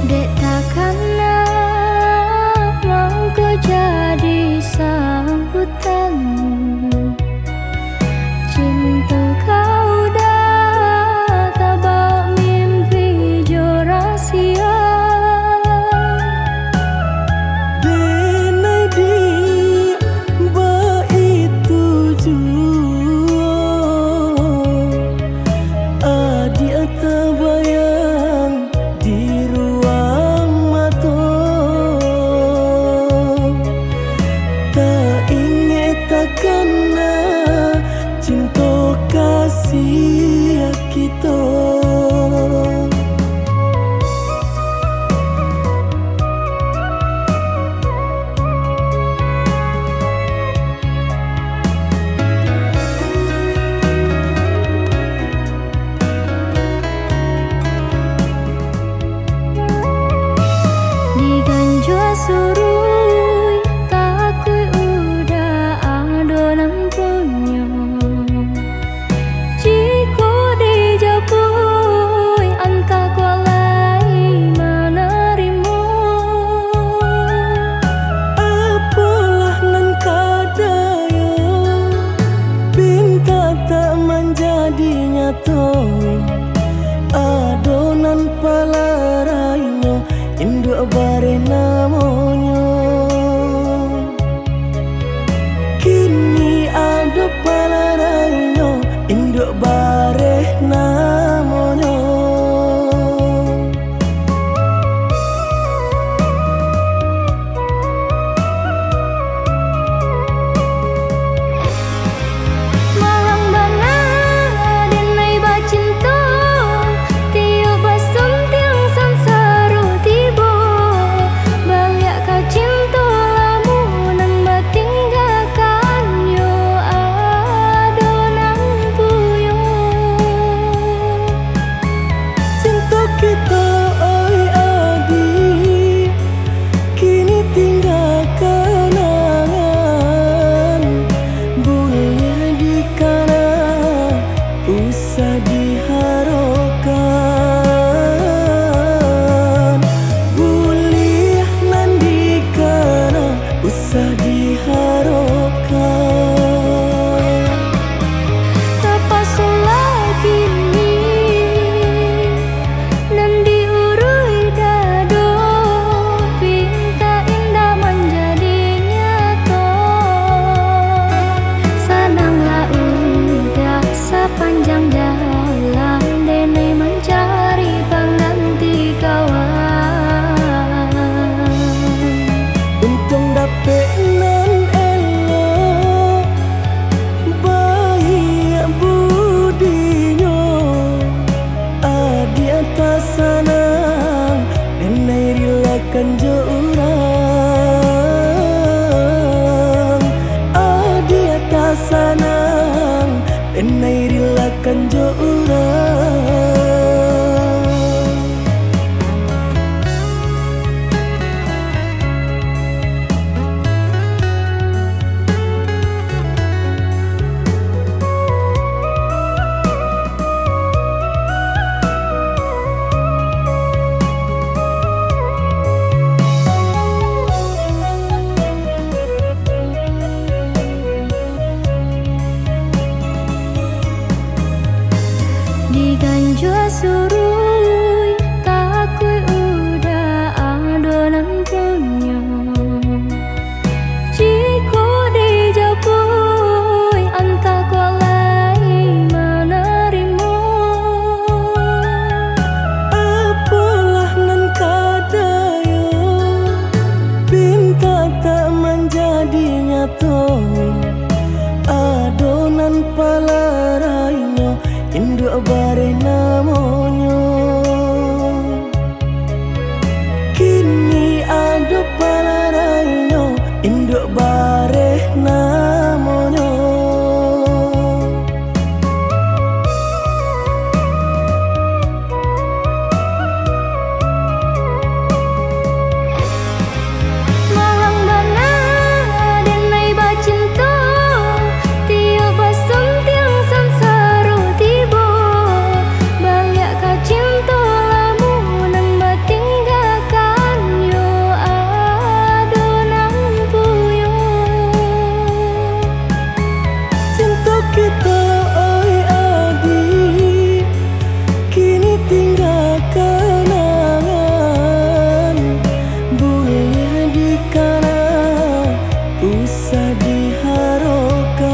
Dek takkanlah mau kau jadi sambutanmu. Cinta kau dah tabak mimpi jo rahsia. Denai di ba itu jua adi ata bayang di ruang mata. Tak ingat takkan cinta kasih kita. Diganjua surui takui udah adonan punya. Jika dijapui anta kualai menerima. Apalah nan kadaya pinta tak menjadi nyata. Adonan palarainya induk bare namanya. sanang Enai rilakan jo urang Diganjua surui takui udah adonan punya Jiko dijapui anta kolai menerima Apalah nan kadayo Pinta tak menjadi nyata Adonan palarainya Induk bare namonyo Kini ada palarainya Induk bare namonyo Malang bana denai bacinta Tiap basam tiang samsara tiba Balik ka cinta lamunan batinggalkan yo adonan puyo Cinta kita oi adi Kini tinggal kenangan Boleh dikana Usah diharapkan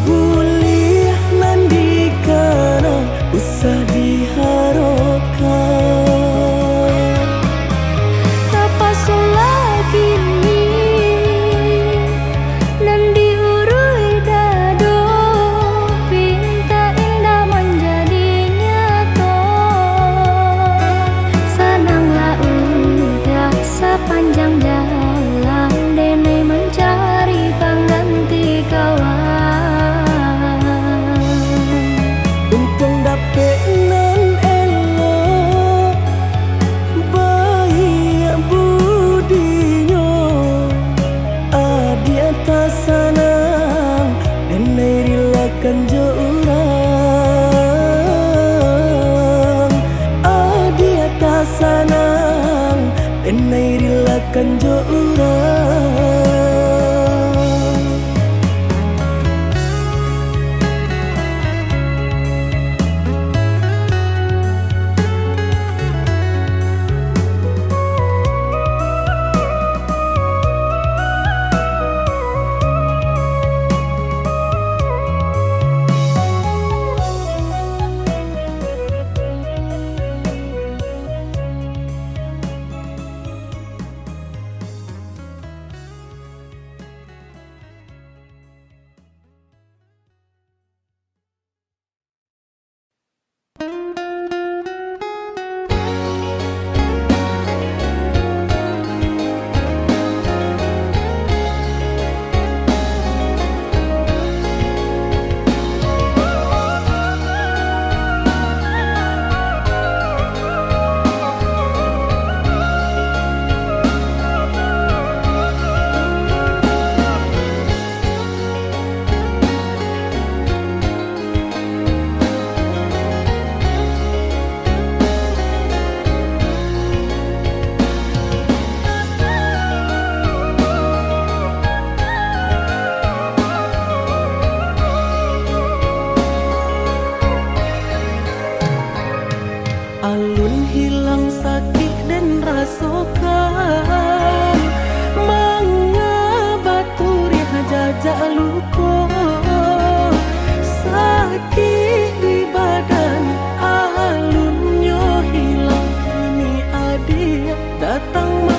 Boleh mandikana Usah diharapkan Apa lagi ni dan diurui dado Pinta indah menjadi nyata Senanglah udah sepanjang jalan Denai mencari pengganti kawan Untung dapet nan elok Baik budinya Adi atas sanang Denai rilakan jo urang Adi atas sanang Denai rilakan jo urang Alun hilang sakit dan rasakan Mangga baturi jajak luka Sakit di badan alunnya hilang Kini adik datang